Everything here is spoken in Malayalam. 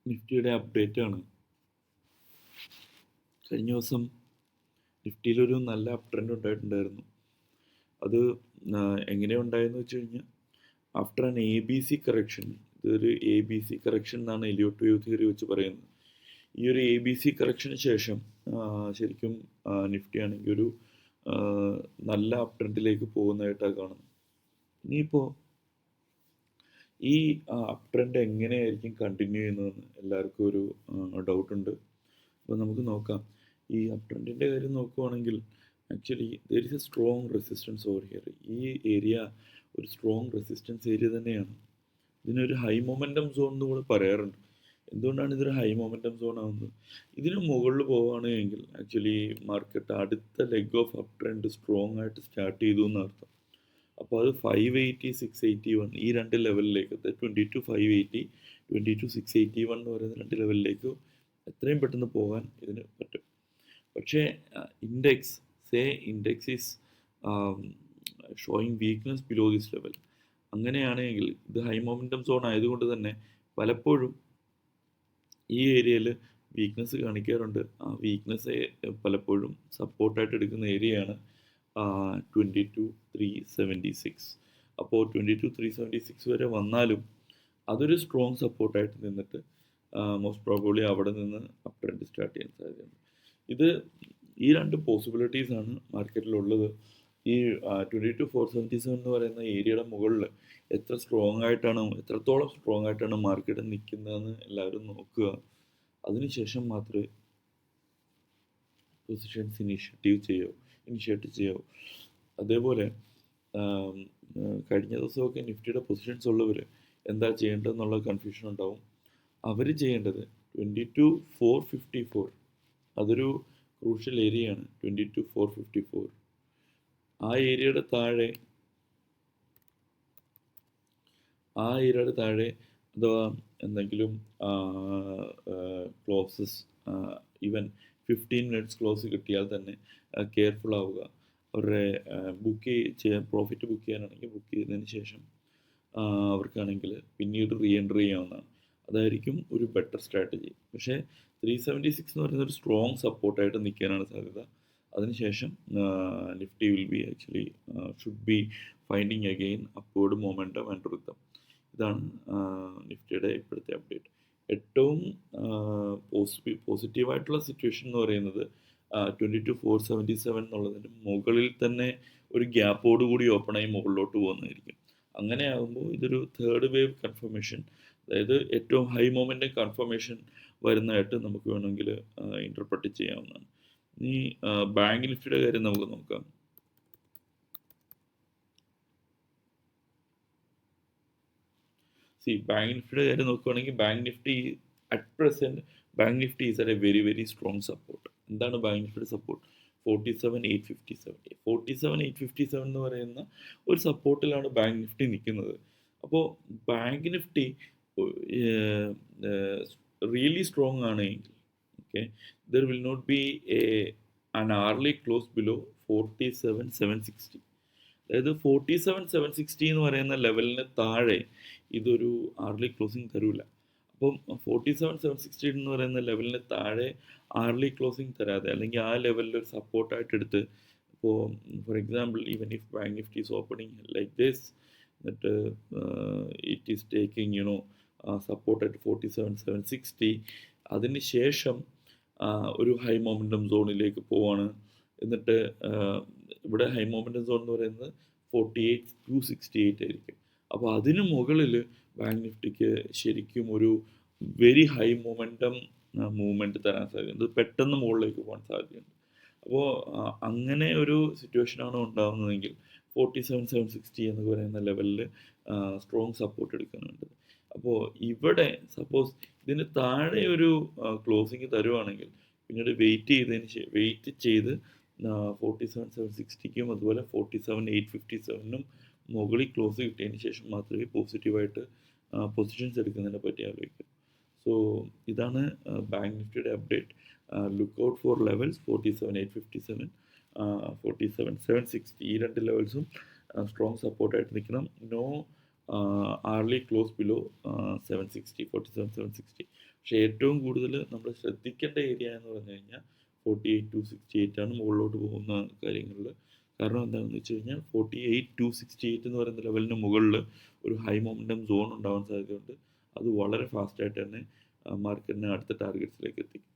നിഫ്റ്റിയുടെ അപ്ഡേറ്റ് ആണ്. കഴിഞ്ഞ ദിവസം നിഫ്റ്റിയിലൊരു നല്ല അപ് ട്രെൻഡ് ഉണ്ടായിട്ടുണ്ടായിരുന്നു. അത് എങ്ങനെയാണ് ഉണ്ടായെന്ന് വെച്ച് കഴിഞ്ഞാൽ, after an A B C correction, ഇതൊരു എ ബി സി കറക്ഷൻ എന്നാണ് എലിയോട്ട് വേവ് തിയറി വെച്ച് പറയുന്നത്. ഈ ഒരു എ ബി സി കറക്ഷന് ശേഷം ശരിക്കും നിഫ്റ്റി ആണെങ്കിൽ ഒരു നല്ല അപ് ട്രെൻഡിലേക്ക് പോകുന്നതായിട്ടാണ് കാണുന്നത്. ഇനിയിപ്പോൾ ഈ അപ് ട്രെൻഡ് എങ്ങനെയായിരിക്കും കണ്ടിന്യൂ ചെയ്യുന്നതെന്ന് എല്ലാവർക്കും ഒരു ഡൗട്ടുണ്ട്. അപ്പോൾ നമുക്ക് നോക്കാം. ഈ അപ് ട്രെൻഡിൻ്റെ കാര്യം നോക്കുവാണെങ്കിൽ actually there is A strong resistance over here. ഈ ഏരിയ ഒരു സ്ട്രോങ് റെസിസ്റ്റൻസ് ഏരിയ തന്നെയാണ്. ഇതിനൊരു ഹൈ മൊമെൻറ്റം സോൺ എന്ന് കൂടെ പറയാറുണ്ട്. എന്തുകൊണ്ടാണ് ഇതൊരു ഹൈ മൊമെൻറ്റം സോൺ ആവുന്നത്? ഇതിന് മുകളിൽ പോവുകയാണെങ്കിൽ ആക്ച്വലി മാർക്കറ്റ് അടുത്ത leg of up trend strong ആയിട്ട് സ്റ്റാർട്ട് ചെയ്തു എന്നർത്ഥം. അപ്പോൾ അത് 580 681 ഈ രണ്ട് ലെവലിലേക്ക്, 22 580 22 681 എന്ന് പറയുന്ന രണ്ട് ലെവലിലേക്ക് എത്രയും പെട്ടെന്ന് പോകാൻ ഇതിന് പറ്റും. പക്ഷേ index is showing weakness below this level. അങ്ങനെയാണെങ്കിൽ ഇത് ഹൈ മൊമെൻറ്റം സോൺ ആയതുകൊണ്ട് തന്നെ പലപ്പോഴും ഈ ഏരിയയിൽ വീക്ക്നെസ് കാണിക്കാറുണ്ട്. ആ വീക്ക്നെസ് പലപ്പോഴും സപ്പോർട്ടായിട്ട് എടുക്കുന്ന ഏരിയയാണ് 22 376. അപ്പോൾ 22 376 വരെ വന്നാലും അതൊരു സ്ട്രോങ് സപ്പോർട്ടായിട്ട് നിന്നിട്ട് മോസ്റ്റ് പ്രോബബ്ലി അവിടെ നിന്ന് അപ് ട്രെൻഡ് സ്റ്റാർട്ട് ചെയ്യാൻ സാധ്യതയുണ്ട്. ഈ രണ്ട് പോസിബിലിറ്റീസാണ് മാർക്കറ്റിലുള്ളത്. ഈ 22 477 എന്ന് പറയുന്ന ഏരിയയുടെ മുകളിൽ എത്രത്തോളം സ്ട്രോങ് ആയിട്ടാണ് മാർക്കറ്റ് നിൽക്കുന്നതെന്ന് എല്ലാവരും നോക്കുക. അതിനുശേഷം മാത്രമേ പൊസിഷൻസ് ഇനിഷ്യേറ്റ് ചെയ്യാവൂ. അതേപോലെ കഴിഞ്ഞ ദിവസമൊക്കെ നിഫ്റ്റിയുടെ പൊസിഷൻസ് ഉള്ളവർ എന്താ ചെയ്യേണ്ടതെന്നുള്ള കൺഫ്യൂഷൻ ഉണ്ടാവും. അവർ ചെയ്യേണ്ടത് 22 454, അതൊരു ക്രൂഷ്യൽ ഏരിയയാണ്. 22 454 ആ ഏരിയയുടെ താഴെ അഥവാ എന്തെങ്കിലും ക്ലോസസ്, ഈവൻ 15 മിനിറ്റ്സ് ക്ലോസ് കിട്ടിയാൽ തന്നെ കെയർഫുൾ ആവുക. അവരുടെ പ്രോഫിറ്റ് ബുക്ക് ചെയ്യാനാണെങ്കിൽ ബുക്ക് ചെയ്തതിന് ശേഷം അവർക്കാണെങ്കിൽ പിന്നീട് റീ എൻട്രി ചെയ്യാവുന്നതാണ്. അതായിരിക്കും ഒരു ബെറ്റർ സ്ട്രാറ്റജി. പക്ഷേ 376 എന്ന് പറയുന്ന ഒരു സ്ട്രോങ് സപ്പോർട്ടായിട്ട് നിൽക്കാനാണ് സാധ്യത. അതിനുശേഷം Nifty should be finding again upward momentum and rhythm. ഇതാണ് നിഫ്റ്റിയുടെ ഇപ്പോഴത്തെ അപ്ഡേറ്റ്. ഏറ്റവും പോസിറ്റീവായിട്ടുള്ള സിറ്റുവേഷൻ എന്ന് പറയുന്നത് 22 477 എന്നുള്ളതിൻ്റെ മുകളിൽ തന്നെ ഒരു ഗ്യാപ്പോടുകൂടി ഓപ്പണായി മുകളിലോട്ട് പോകുന്നതായിരിക്കും. അങ്ങനെ ആകുമ്പോൾ ഇതൊരു തേർഡ് വേവ് കൺഫർമേഷൻ, അതായത് ഏറ്റവും ഹൈ മൊമെൻറ്റം കൺഫർമേഷൻ വരുന്നതായിട്ട് നമുക്ക് വേണമെങ്കിൽ ഇൻ്റർപ്രറ്റ് ചെയ്യാവുന്നതാണ്. ഇനി ബാങ്ക് നിഫ്റ്റിയുടെ കാര്യം നമുക്ക് നോക്കാം. ബാങ്ക് നിഫ്റ്റിയുടെ കാര്യം നോക്കുകയാണെങ്കിൽ bank Nifty at present is at A very very strong support. എന്താണ് ബാങ്ക് നിഫ്റ്റിയുടെ സപ്പോർട്ട്? 47 857. 47 857 എന്ന് പറയുന്ന ഒരു സപ്പോർട്ടിലാണ് ബാങ്ക് നിഫ്റ്റി നിൽക്കുന്നത്. അപ്പോൾ ബാങ്ക് നിഫ്റ്റി റിയലി സ്ട്രോങ് ആണെങ്കിൽ there will not be an hourly close below 47 760. അതായത് 47 760 എന്ന് പറയുന്ന ലെവലിന് താഴെ ഇതൊരു ആർലി ക്ലോസിങ് തരൂല. അപ്പം 47 760 എന്ന് പറയുന്ന ലെവലിന് താഴെ ആർലി ക്ലോസിങ് തരാതെ, അല്ലെങ്കിൽ ആ ലെവലിൽ ഒരു സപ്പോർട്ടായിട്ട് എടുത്ത്, ഇപ്പോൾ for example even if bank Nifty is opening like this, എന്നിട്ട് it is taking support at 47 760, അതിന് ശേഷം ഒരു ഹൈ മൊമെൻറ്റം സോണിലേക്ക് പോവാണ്. എന്നിട്ട് ഇവിടെ ഹൈ മൊമെൻറ്റം സോൺ എന്ന് പറയുന്നത് 48 268 ആയിരിക്കും. അപ്പോൾ അതിന് മുകളിൽ ബാങ്ക് നിഫ്റ്റിക്ക് ശരിക്കും ഒരു വെരി ഹൈ മൂവ്മെൻറ്റ് തരാൻ സാധ്യതയുണ്ട്. പെട്ടെന്ന് മുകളിലേക്ക് പോകാൻ സാധ്യതയുണ്ട്. അപ്പോൾ അങ്ങനെ ഒരു സിറ്റുവേഷനാണ് ഉണ്ടാകുന്നതെങ്കിൽ 47 760 എന്ന് പറയുന്ന ലെവലിൽ സ്ട്രോങ് സപ്പോർട്ട് എടുക്കുന്നുണ്ട്. അപ്പോൾ ഇവിടെ സപ്പോസ് ഇതിന് താഴെ ഒരു ക്ലോസിങ് തരുവാണെങ്കിൽ പിന്നീട് വെയിറ്റ് ചെയ്ത് 47 760ക്കും അതുപോലെ 47 857നും മുകളിൽ ക്ലോസ് കിട്ടിയതിന് ശേഷം മാത്രമേ പോസിറ്റീവായിട്ട് പൊസിഷൻസ് എടുക്കുന്നതിനെ പറ്റി ആലോചിക്കും. സോ ഇതാണ് ബാങ്ക് നിഫ്റ്റിയുടെ update. Look out for levels 47 857 47 760. ഈ രണ്ട് ലെവൽസും സ്ട്രോങ് സപ്പോർട്ടായിട്ട് നിൽക്കണം. No early close below 760, 47, 760. പക്ഷേ ഏറ്റവും കൂടുതൽ നമ്മൾ ശ്രദ്ധിക്കേണ്ട ഏരിയ എന്ന് പറഞ്ഞു കഴിഞ്ഞാൽ 48-68 ആണ് മുകളിലോട്ട് പോകുന്ന കാര്യങ്ങളിൽ. കാരണം എന്താണെന്ന് വെച്ച് കഴിഞ്ഞാൽ 48-68 എന്ന് പറയുന്ന ലെവലിന് മുകളിൽ ഒരു ഹൈ മൊമെൻറ്റം സോൺ ഉണ്ടാവാൻ സാധ്യതയുണ്ട്. അത് വളരെ ഫാസ്റ്റായിട്ട് തന്നെ മാർക്കറ്റിനെ അടുത്ത ടാർഗറ്റ്സിലേക്ക് എത്തിക്കും.